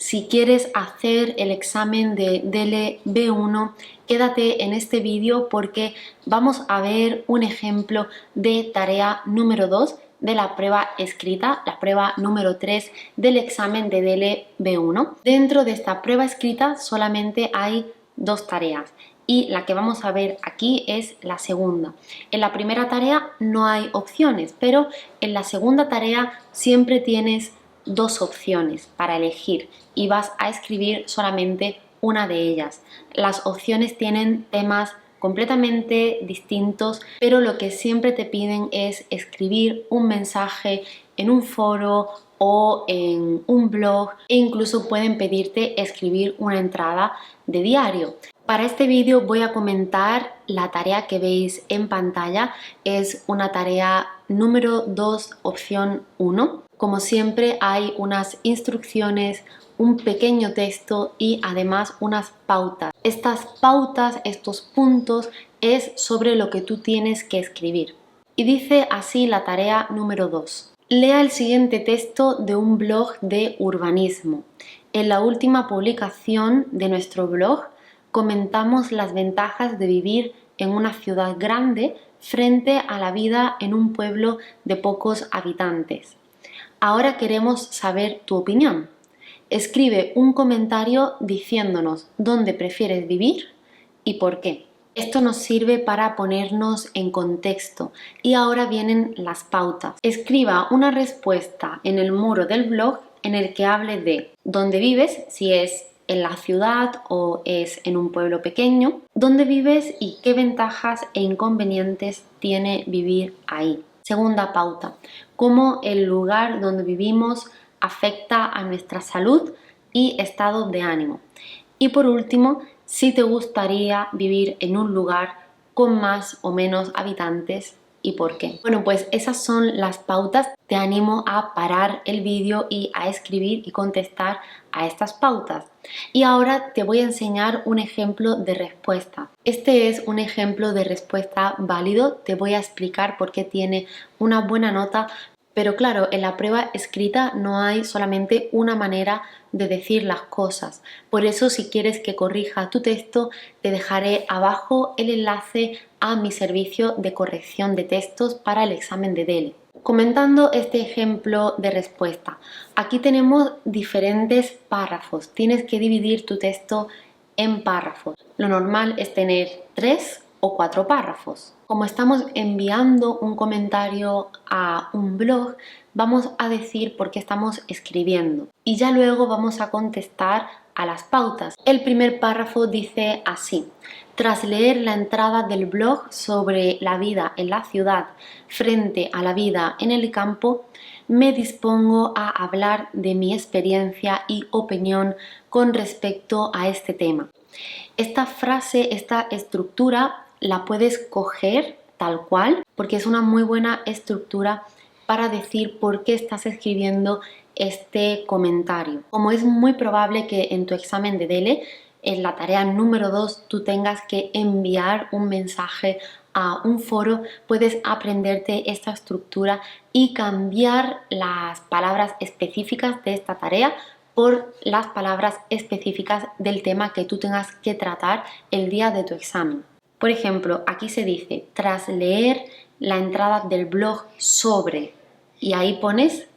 Si quieres hacer el examen de DELE B1, quédate en este vídeo porque vamos a ver un ejemplo de tarea número 2 de la prueba escrita, la prueba número 3 del examen de DELE B1. Dentro de esta prueba escrita solamente hay dos tareas y la que vamos a ver aquí es la segunda. En la primera tarea no hay opciones, pero en la segunda tarea siempre tienes dos opciones para elegir y vas a escribir solamente una de ellas. Las opciones tienen temas completamente distintos, pero lo que siempre te piden es escribir un mensaje en un foro o en un blog e incluso pueden pedirte escribir una entrada de diario. Para este vídeo voy a comentar la tarea que veis en pantalla, es una tarea número 2, opción 1. Como siempre hay unas instrucciones, un pequeño texto y además unas pautas. Estas pautas, estos puntos, es sobre lo que tú tienes que escribir. Y dice así la tarea número 2. Lea el siguiente texto de un blog de urbanismo. En la última publicación de nuestro blog comentamos las ventajas de vivir en una ciudad grande frente a la vida en un pueblo de pocos habitantes. Ahora queremos saber tu opinión. Escribe un comentario diciéndonos dónde prefieres vivir y por qué. Esto nos sirve para ponernos en contexto y ahora vienen las pautas. Escriba una respuesta en el muro del blog en el que hable de dónde vives, si es en la ciudad o es en un pueblo pequeño, dónde vives y qué ventajas e inconvenientes tiene vivir ahí. Segunda pauta, cómo el lugar donde vivimos afecta a nuestra salud y estado de ánimo. Y por último, si te gustaría vivir en un lugar con más o menos habitantes y por qué. Bueno, pues esas son las pautas. Te animo a parar el vídeo y a escribir y contestar a estas pautas. Y ahora te voy a enseñar un ejemplo de respuesta. Este es un ejemplo de respuesta válido. Te voy a explicar por qué tiene una buena nota. Pero claro, en la prueba escrita no hay solamente una manera de decir las cosas. Por eso, si quieres que corrija tu texto, te dejaré abajo el enlace a mi servicio de corrección de textos para el examen de DELE. Comentando este ejemplo de respuesta, aquí tenemos diferentes párrafos. Tienes que dividir tu texto en párrafos. Lo normal es tener 3 o 4 párrafos. Como estamos enviando un comentario a un blog, vamos a decir por qué estamos escribiendo y ya luego vamos a contestar a las pautas. El primer párrafo dice así: tras leer la entrada del blog sobre la vida en la ciudad frente a la vida en el campo, me dispongo a hablar de mi experiencia y opinión con respecto a este tema. Esta frase, esta estructura la puedes coger tal cual porque es una muy buena estructura para decir por qué estás escribiendo este comentario. Como es muy probable que en tu examen de DELE, en la tarea número 2, tú tengas que enviar un mensaje a un foro, puedes aprenderte esta estructura y cambiar las palabras específicas de esta tarea por las palabras específicas del tema que tú tengas que tratar el día de tu examen. Por ejemplo, aquí se dice, tras leer la entrada del blog sobre, y ahí pones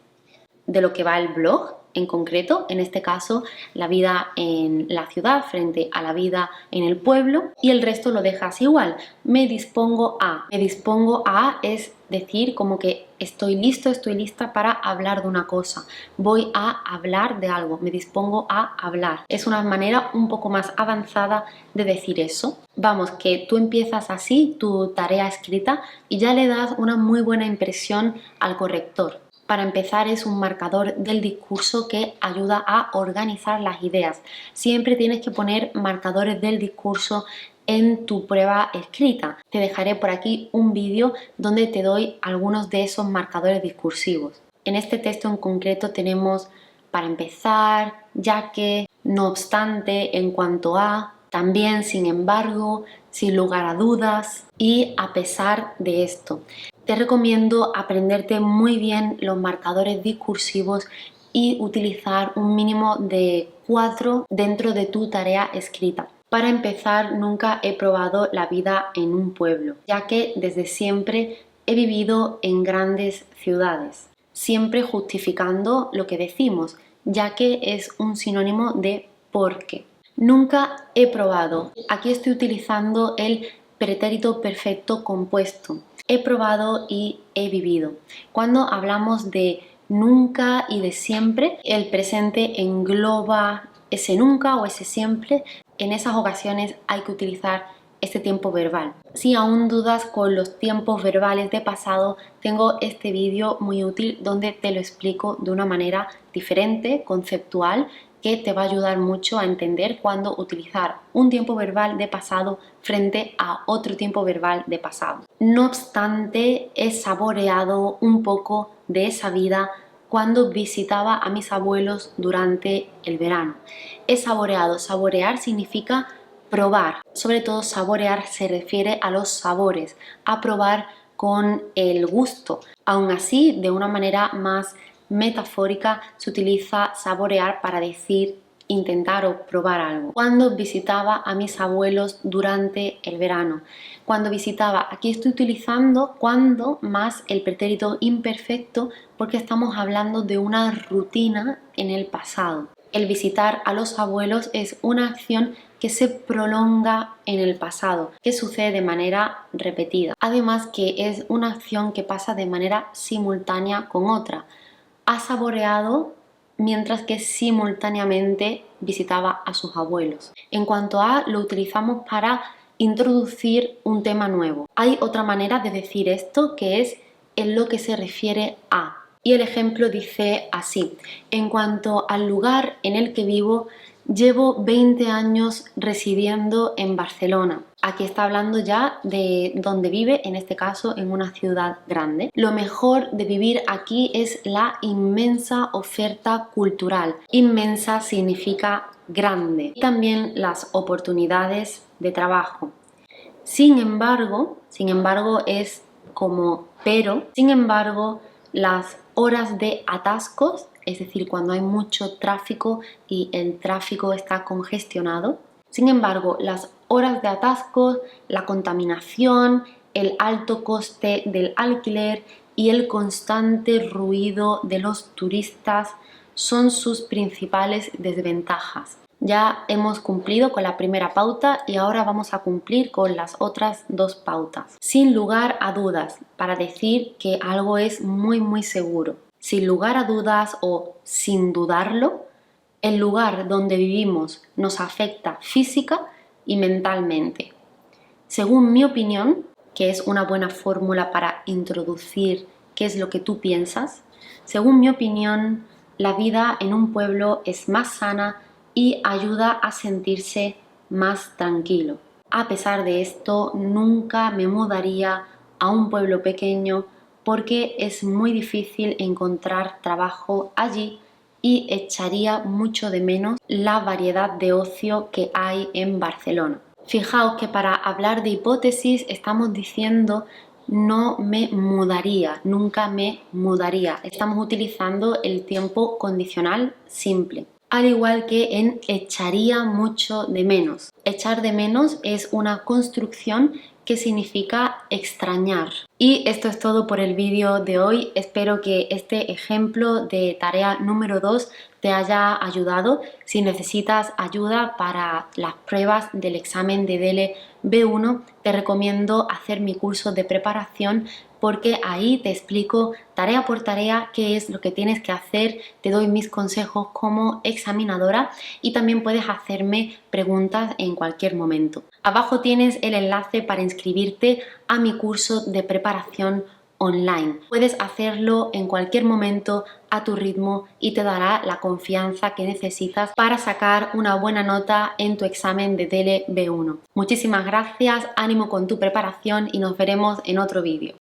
de lo que va el blog en concreto, en este caso la vida en la ciudad frente a la vida en el pueblo, y el resto lo dejas igual. Me dispongo a. Me dispongo a es decir como que estoy listo, estoy lista para hablar de una cosa. Voy a hablar de algo, me dispongo a hablar. Es una manera un poco más avanzada de decir eso. Vamos, que tú empiezas así tu tarea escrita y ya le das una muy buena impresión al corrector. Para empezar, es un marcador del discurso que ayuda a organizar las ideas. Siempre tienes que poner marcadores del discurso en tu prueba escrita. Te dejaré por aquí un vídeo donde te doy algunos de esos marcadores discursivos. En este texto en concreto tenemos para empezar, ya que, no obstante, en cuanto a, también, sin embargo, sin lugar a dudas y a pesar de esto. Te recomiendo aprenderte muy bien los marcadores discursivos y utilizar un mínimo de 4 dentro de tu tarea escrita. Para empezar, nunca he probado la vida en un pueblo, ya que desde siempre he vivido en grandes ciudades, siempre justificando lo que decimos, ya que es un sinónimo de porque. Nunca he probado. Aquí estoy utilizando el pretérito perfecto compuesto. He probado y he vivido. Cuando hablamos de nunca y de siempre, el presente engloba ese nunca o ese siempre. En esas ocasiones hay que utilizar este tiempo verbal. Si aún dudas con los tiempos verbales de pasado, tengo este vídeo muy útil donde te lo explico de una manera diferente, conceptual, que te va a ayudar mucho a entender cuándo utilizar un tiempo verbal de pasado frente a otro tiempo verbal de pasado. No obstante, he saboreado un poco de esa vida cuando visitaba a mis abuelos durante el verano. He saboreado. Saborear significa probar. Sobre todo saborear se refiere a los sabores, a probar con el gusto. Aún así, de una manera más metafórica, se utiliza saborear para decir intentar o probar algo. Cuando visitaba a mis abuelos durante el verano. Cuando visitaba, aquí estoy utilizando cuando más el pretérito imperfecto porque estamos hablando de una rutina en el pasado. El visitar a los abuelos es una acción que se prolonga en el pasado, que sucede de manera repetida. Además que es una acción que pasa de manera simultánea con otra. Ha saboreado mientras que simultáneamente visitaba a sus abuelos. En cuanto a, lo utilizamos para introducir un tema nuevo. Hay otra manera de decir esto que es en lo que se refiere a. Y el ejemplo dice así: en cuanto al lugar en el que vivo, llevo 20 años residiendo en Barcelona. Aquí está hablando ya de dónde vive, en este caso en una ciudad grande. Lo mejor de vivir aquí es la inmensa oferta cultural. Inmensa significa grande. Y también las oportunidades de trabajo. Sin embargo es como pero, sin embargo, las horas de atascos, es decir, cuando hay mucho tráfico y el tráfico está congestionado. Sin embargo, las horas de atascos, la contaminación, el alto coste del alquiler y el constante ruido de los turistas son sus principales desventajas. Ya hemos cumplido con la primera pauta y ahora vamos a cumplir con las otras dos pautas. Sin lugar a dudas, para decir que algo es muy seguro. Sin lugar a dudas o sin dudarlo, el lugar donde vivimos nos afecta física y mentalmente. Según mi opinión, que es una buena fórmula para introducir qué es lo que tú piensas, según mi opinión, la vida en un pueblo es más sana y ayuda a sentirse más tranquilo. A pesar de esto, nunca me mudaría a un pueblo pequeño porque es muy difícil encontrar trabajo allí y echaría mucho de menos la variedad de ocio que hay en Barcelona. Fijaos que para hablar de hipótesis estamos diciendo no me mudaría, nunca me mudaría. Estamos utilizando el tiempo condicional simple. Al igual que en echaría mucho de menos. Echar de menos es una construcción que significa extrañar. Y esto es todo por el vídeo de hoy. Espero que este ejemplo de tarea número 2 te haya ayudado. Si necesitas ayuda para las pruebas del examen de DELE B1, te recomiendo hacer mi curso de preparación porque ahí te explico tarea por tarea qué es lo que tienes que hacer, te doy mis consejos como examinadora y también puedes hacerme preguntas en cualquier momento. Abajo tienes el enlace para inscribirte a mi curso de preparación online. Puedes hacerlo en cualquier momento a tu ritmo y te dará la confianza que necesitas para sacar una buena nota en tu examen de DELE B1. Muchísimas gracias, ánimo con tu preparación y nos veremos en otro vídeo.